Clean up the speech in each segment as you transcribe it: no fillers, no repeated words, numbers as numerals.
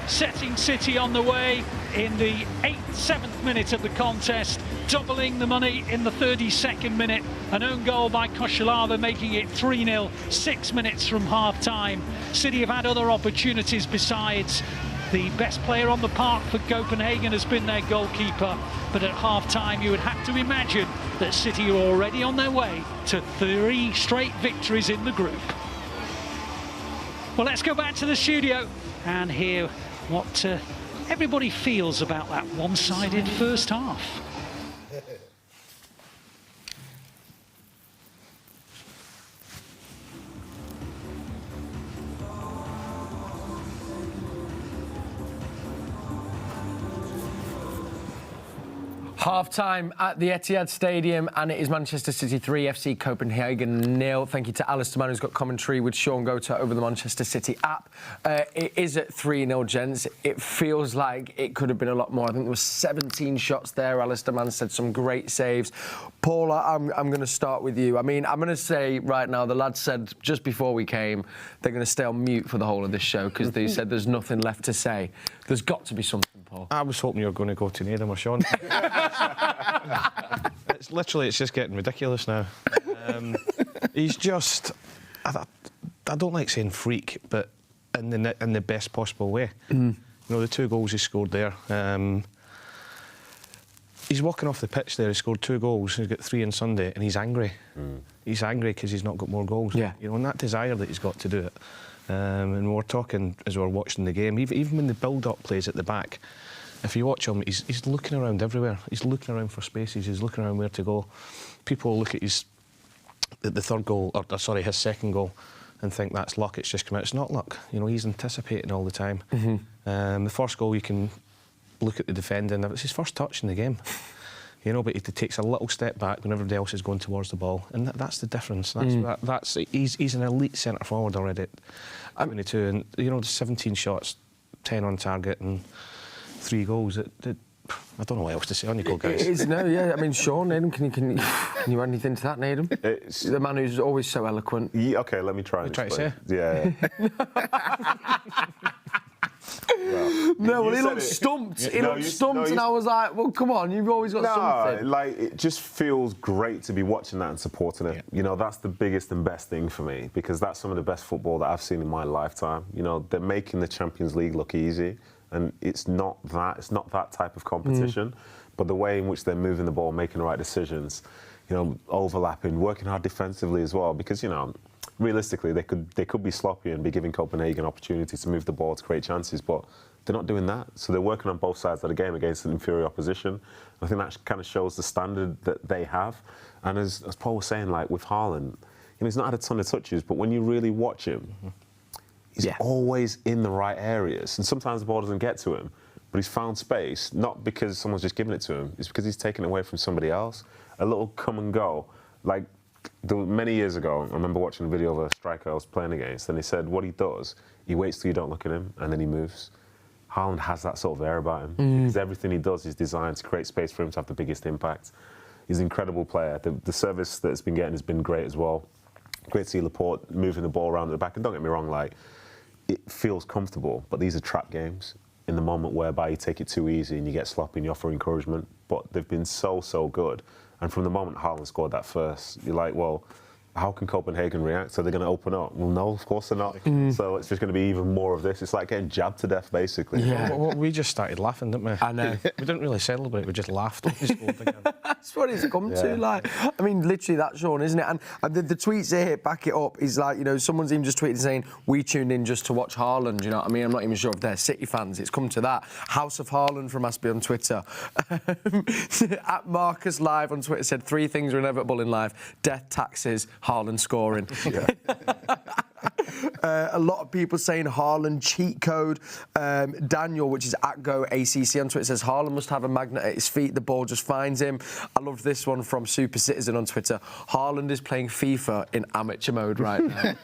setting City on the way in the 7th minute of the contest, doubling the money in the 32nd minute. An own goal by Koscielny making it 3-0, 6 minutes from half-time. City have had other opportunities besides. The best player on the park for Copenhagen has been their goalkeeper, but at half-time you would have to imagine that City are already on their way to 3 straight victories in the group. Well, let's go back to the studio and hear what everybody feels about that one-sided first half. Half-time at the Etihad Stadium, and it is Manchester City 3, FC Copenhagen 0. Thank you to Alistair Mann, who's got commentary with Shaun over the Manchester City app. It is at 3-0, gents. It feels like it could have been a lot more. I think there were 17 shots there. Alistair Mann said some great saves. Paul, I'm going to start with you. I mean, I'm going to say right now, the lads said just before we came, they're going to stay on mute for the whole of this show because they said there's nothing left to say. There's got to be something, Paul. I was hoping you were going to go to Nedum or Shaun. It's just getting ridiculous now. He's just, I don't like saying freak, but in the best possible way. You know, the 2 goals he scored there. He's walking off the pitch there. He scored 2 goals. He's got 3 on Sunday, and he's angry. He's angry because he's not got more goals. Yeah. You know, and that desire that he's got to do it. And we're talking as we're watching the game. Even when the build-up plays at the back, if you watch him, he's looking around everywhere. He's looking around for spaces. He's looking around where to go. People look at the third goal, or sorry, his second goal, and think that's luck. It's just come out. It's not luck. You know, he's anticipating all the time. The first goal, you can look at the defending. It's his first touch in the game. You know, but he takes a little step back when everybody else is going towards the ball, and that's the difference. He's an elite centre forward already at 22, and you know, the 17 shots, 10 on target, and 3 goals. I don't know what else to say on you, guys. I mean, Shaun, Nedum, can you add anything to that, Nedum? The man who's always so eloquent. Yeah, OK, let me try and explain. Yeah. Well, he looked stumped. He looked stumped, and I was like, well, come on, you've always got something. Like, it just feels great to be watching that and supporting it. Yeah. You know, that's the biggest and best thing for me, because that's some of the best football that I've seen in my lifetime. You know, they're making the Champions League look easy, and it's not that type of competition, but the way in which they're moving the ball, making the right decisions, you know, overlapping, working hard defensively as well, because, you know, realistically, they could be sloppy and be giving Copenhagen opportunities to move the ball to create chances, but they're not doing that. So they're working on both sides of the game against an inferior opposition. I think that kind of shows the standard that they have. And as Paul was saying, like with Haaland, you know, he's not had a ton of touches, but when you really watch him, he's always in the right areas. And sometimes the ball doesn't get to him, but he's found space, not because someone's just given it to him, it's because he's taken it away from somebody else. A little come and go. Like, many years ago, I remember watching a video of a striker I was playing against, and he said what he does, he waits till you don't look at him, and then he moves. Haaland has that sort of air about him, because everything he does is designed to create space for him to have the biggest impact. He's an incredible player. The service that it's been getting has been great as well. Great to see Laporte moving the ball around at the back, and don't get me wrong, like, it feels comfortable, but these are trap games in the moment whereby you take it too easy and you get sloppy and you offer encouragement, but they've been so good. And from the moment Haaland scored that first, you're like, well, how can Copenhagen react? Are they going to open up? Well, no, of course they're not. So it's just going to be even more of this. It's like getting jabbed to death, basically. Yeah. Well, we just started laughing, didn't we? I know. We didn't really celebrate, we just laughed. That's what it's come to, like. I mean, literally, that's Shaun, isn't it? And the tweets here back it up. Is like, you know, someone's even just tweeted saying, we tuned in just to watch Haaland, you know what I mean? I'm not even sure if they're City fans. It's come to that. House of Haaland from Aspie on Twitter. At Marcus Live on Twitter said 3 things are inevitable in life: death, taxes, Haaland scoring. A lot of people saying Haaland cheat code. Daniel, which is at GoACC on Twitter, says Haaland must have a magnet at his feet. The ball just finds him. I love this one from Super Citizen on Twitter. Haaland is playing FIFA in amateur mode right now.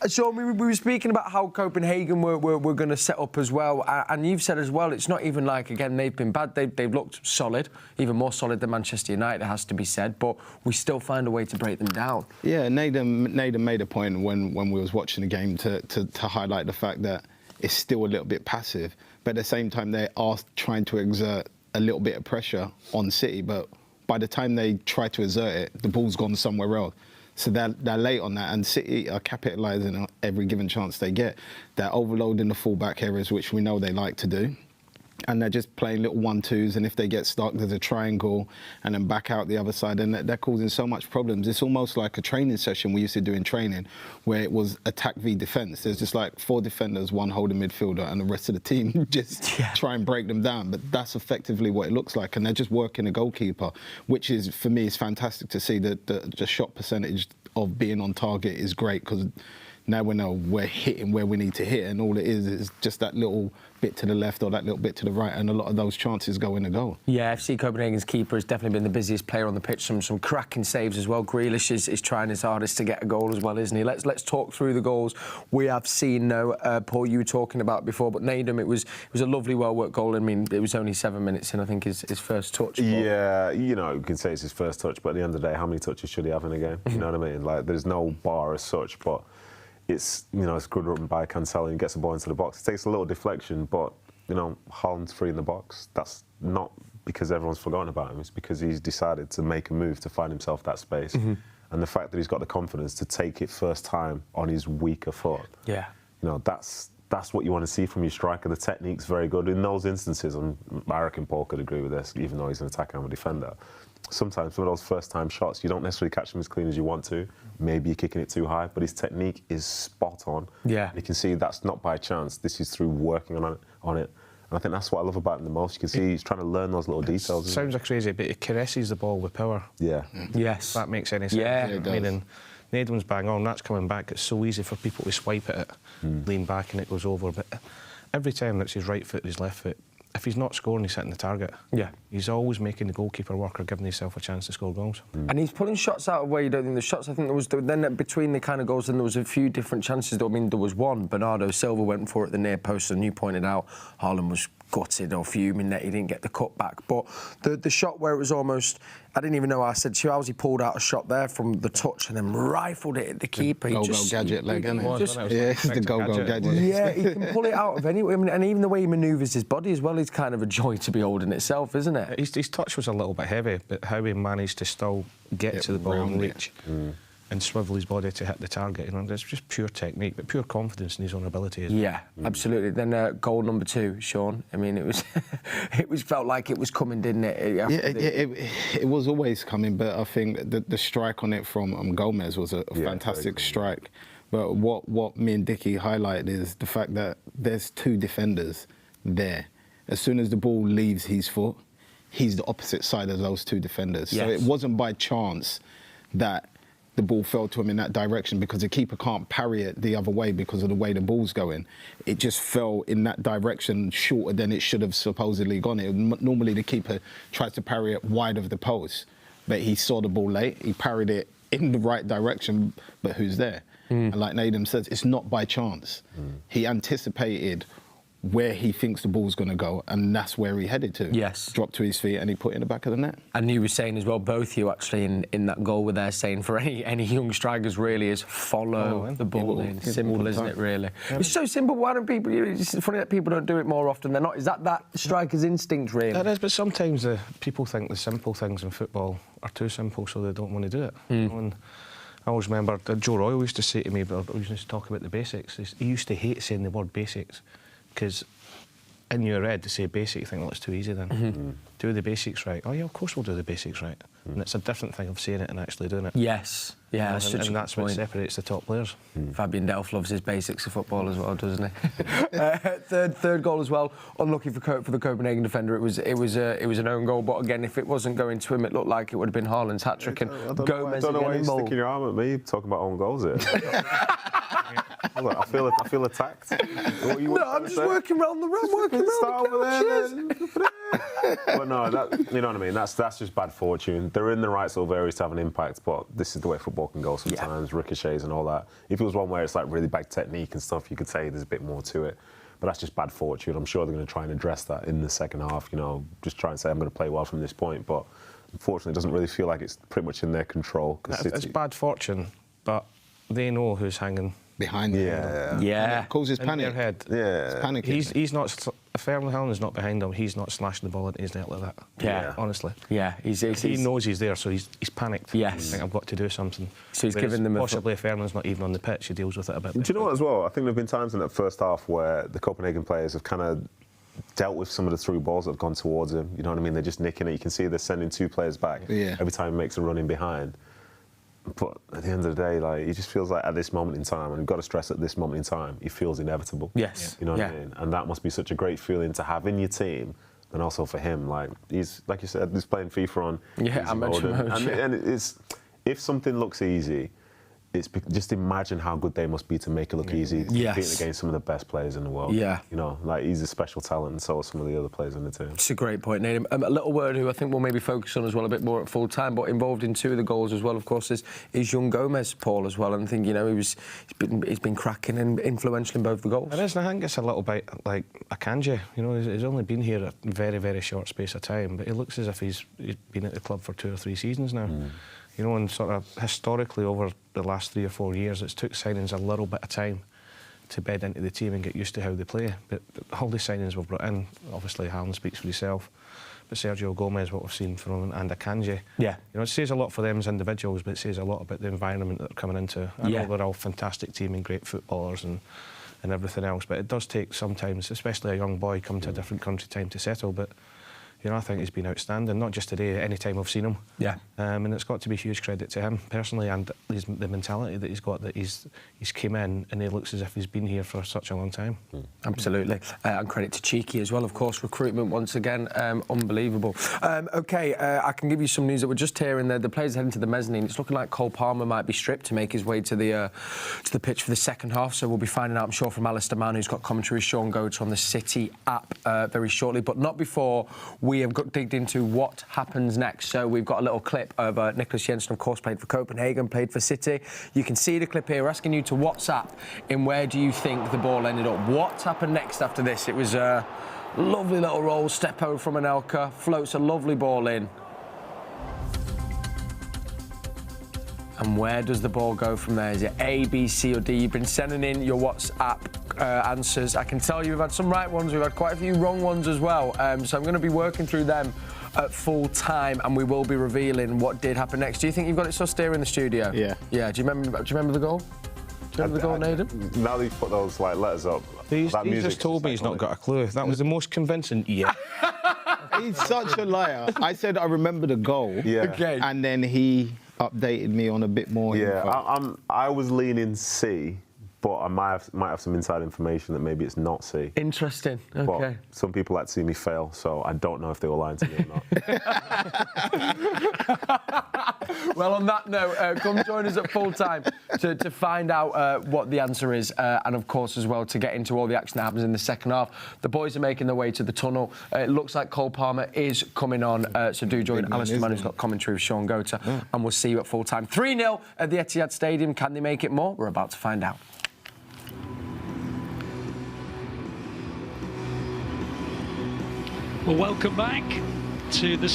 Shaun, we were speaking about how Copenhagen were going to set up as well, and you've said as well, it's not even like, again, they've been bad. They've looked solid, even more solid than Manchester United, it has to be said, but we still find a way to break them down. Yeah, Nedum made a point when we was watching the game to highlight the fact that it's still a little bit passive. But at the same time, they are trying to exert a little bit of pressure on City. But by the time they try to exert it, the ball's gone somewhere else. So they're late on that, and City are capitalising on every given chance they get. They're overloading the full-back areas, which we know they like to do. And they're just playing little 1-2s, and if they get stuck, there's a triangle, and then back out the other side, and they're causing so much problems. It's almost like a training session we used to do in training, where it was attack v defence. There's just like 4 defenders, 1 holding midfielder, and the rest of the team just try and break them down. But that's effectively what it looks like, and they're just working the goalkeeper, which is, for me, is fantastic to see. The shot percentage of being on target is great, because now we know we're hitting where we need to hit, and all it is just that little bit to the left or that little bit to the right, and a lot of those chances go in the goal. Yeah, FC Copenhagen's keeper has definitely been the busiest player on the pitch. Some cracking saves as well. Grealish is trying his hardest to get a goal as well, isn't he? Let's talk through the goals we have seen now. Paul, you were talking about before, but Nedum, it was a lovely, well-worked goal. I mean, it was only 7 minutes in, I think, his first touch. Yeah, you know, you can say it's his first touch, but at the end of the day, how many touches should he have in a game? You know what I mean? Like, there's no bar as such, but it's, you know, it's good run by Cancelo, and he gets the ball into the box. It takes a little deflection, but, you know, Haaland's free in the box. That's not because everyone's forgotten about him. It's because he's decided to make a move to find himself that space. And the fact that he's got the confidence to take it first time on his weaker foot. Yeah. You know, that's what you want to see from your striker. The technique's very good. In those instances, and I reckon Paul could agree with this, even though he's an attacker and a defender, sometimes some of those first-time shots, you don't necessarily catch them as clean as you want to. Maybe you're kicking it too high, but his technique is spot on. Yeah. You can see that's not by chance. This is through working on it. And I think that's what I love about him the most. You can see he's trying to learn those little details. Sounds crazy, but he caresses the ball with power. Yeah. Yes. If that makes any sense. Yeah, it does. I mean, Nedum's bang on, that's coming back. It's so easy for people to swipe at it, lean back and it goes over. But every time that's his right foot, his left foot, if he's not scoring, he's hitting the target. Yeah. He's always making the goalkeeper work or giving himself a chance to score goals. And he's pulling shots out of where you don't think the shots. I think there was, then between the kind of goals, then there was a few different chances. I mean, there was one, Bernardo Silva went for it at the near post, and you pointed out Haaland was gutted or fuming that he didn't get the cut back. But the shot where it was almost, I didn't even know, I said to you, he pulled out a shot there from the touch and then rifled it at the keeper. Go gadget leg, isn't it? Yeah, it's the go gadget. Yeah, he can pull it out of anywhere. I mean, and even the way he manoeuvres his body as well is kind of a joy to behold in itself, isn't it? His touch was a little bit heavy, but how he managed to still get to the ball and reach and swivel his body to hit the target, you know, it's just pure technique, but pure confidence in his own ability as well. Yeah, absolutely. Then goal number 2, Shaun. I mean, it was felt like it was coming, didn't it? It was always coming, but I think the strike on it from Gomez was a fantastic strike. But what me and Dickie highlighted is the fact that there's 2 defenders there. As soon as the ball leaves his foot, he's the opposite side of those 2 defenders. Yes. So it wasn't by chance that the ball fell to him in that direction, because the keeper can't parry it the other way because of the way the ball's going. It just fell in that direction shorter than it should have supposedly gone. Normally the keeper tries to parry it wide of the post, but he saw the ball late, he parried it in the right direction, but who's there? And like Nedum says, it's not by chance. He anticipated where he thinks the ball's going to go, and that's where he headed to. Yes. Dropped to his feet and he put it in the back of the net. And you were saying as well, both you actually, in that goal were there saying for any young strikers really is follow the ball in. Simple, isn't it, really? Yeah. It's so simple. Why don't people, it's funny that people don't do it more often. They're not, is that striker's instinct, really? It is, but sometimes people think the simple things in football are too simple, so they don't want to do it. You know, and I always remember Joe Royle used to say to me, but we used to talk about the basics. He used to hate saying the word basics, because in your head, to say basic, you think, well, it's too easy then. Do the basics right. Oh, yeah, of course we'll do the basics right. And it's a different thing of saying it and actually doing it. Yes. Yeah, that's such a and that's point. What separates the top players. Fabian Delph loves his basics of football as well, doesn't he? Third goal as well. Unlucky for the Copenhagen defender. It was an own goal, but again, if it wasn't going to him, it looked like it would have been Haaland's hat trick. And Gomez I don't know why you're sticking your arm at me talking about own goals here. I feel attacked. No, I'm just working around the room, working around the couches. But no, you know what I mean. That's just bad fortune. They're in the right sort of areas to have an impact, but this is the way football can go sometimes. Ricochets and all that. If it was one where it's like really bad technique and stuff, you could say there's a bit more to it. But that's just bad fortune. I'm sure they're going to try and address that in the second half. You know, just try and say I'm going to play well from this point. But unfortunately, it doesn't really feel like it's pretty much in their control. It's bad fortune, but they know who's hanging behind them. Yeah. And it causes In panic. their head. Yeah. It's panicking. He's not. If Erling Haaland's not behind him, he's not slashing the ball into his net like that. Yeah. Honestly. Yeah, He knows he's there, so he's panicked. Yes. I think I've got to do something. So he's Whereas giving them possibly if Erling's not even on the pitch, he deals with it a bit. Do you know what as well? I think there have been times in that first half where the Copenhagen players have kind of dealt with some of the through balls that have gone towards him. You know what I mean? They're just nicking it. You can see they're sending 2 players back every time he makes a run in behind. But at the end of the day, like, he just feels like at this moment in time, and you've got to stress at this moment in time, he feels inevitable. Yes. You know what I mean? And that must be such a great feeling to have in your team, and also for him. Like, he's, like you said, he's playing FIFA on easy mode. And it's, if something looks easy, just imagine how good they must be to make it look easy. Competing against some of the best players in the world. Yeah. You know, like, he's a special talent, and so are some of the other players on the team. It's a great point, Nedum. A little word who I think we'll maybe focus on as well a bit more at full time, but involved in 2 of the goals as well, of course, is Joao Gomez, Paul, as well. And I think, you know, he's been cracking and influential in both the goals. It is, and I think it's a little bit like Akanji. You know, he's only been here a very, very short space of time, but he looks as if he's been at the club for 2 or 3 seasons now. You know, and sort of historically over the last 3 or 4 years, it's took signings a little bit of time to bed into the team and get used to how they play. But all the signings we've brought in, obviously Haaland speaks for himself, but Sergio Gomez, what we've seen from him, and Akanji. Yeah. You know, it says a lot for them as individuals, but it says a lot about the environment that they're coming into. I know they're all a fantastic team and great footballers and everything else, but it does take sometimes, especially a young boy, come to a different country, time to settle. But you know, I think he's been outstanding, not just today, any time I've seen him. Yeah. And it's got to be huge credit to him personally, and the mentality that he's got, that he's came in and he looks as if he's been here for such a long time. Absolutely. And credit to Cheeky as well, of course. Recruitment, once again, unbelievable. OK, I can give you some news that we're just hearing. The players heading to the mezzanine. It's looking like Cole Palmer might be stripped to make his way to the pitch for the second half. So we'll be finding out, I'm sure, from Alistair Mann, who's got commentary with Shaun Goethe on the City app very shortly, but not before we have digged into what happens next. So we've got a little clip of Nicholas Jensen, of course, played for Copenhagen, played for City. You can see the clip here. We're asking you to WhatsApp in where do you think the ball ended up. What's happened next after this? It was a lovely little roll, step over from Anelka, floats a lovely ball in. And where does the ball go from there? Is it A, B, C or D? You've been sending in your WhatsApp answers. I can tell you we've had some right ones, we've had quite a few wrong ones as well. So I'm going to be working through them at full time, and we will be revealing what did happen next. Do you think you've got it sussed here in the studio? Yeah. Yeah. Do you remember the goal? Do you remember the goal, Nedum? Now that you've put those letters up, he just told me he's not got a clue. That was the most convincing. Yeah. He's such a liar. I said I remember the goal. Yeah. Okay. And then he updated me on a bit more. Yeah, I was leaning C, but I might have some inside information that maybe it's not C. Interesting. Okay. But some people like to see me fail, so I don't know if they were lying to me or not. Well, on that note, come join us at full time to find out what the answer is, and of course as well to get into all the action that happens in the second half. The boys are making their way to the tunnel. It looks like Cole Palmer is coming on, so do join Alistair Mann, who's got commentary with Shaun Goethe, and we'll see you at full time. 3-0 at the Etihad Stadium. Can they make it more? We're about to find out. Well, welcome back to the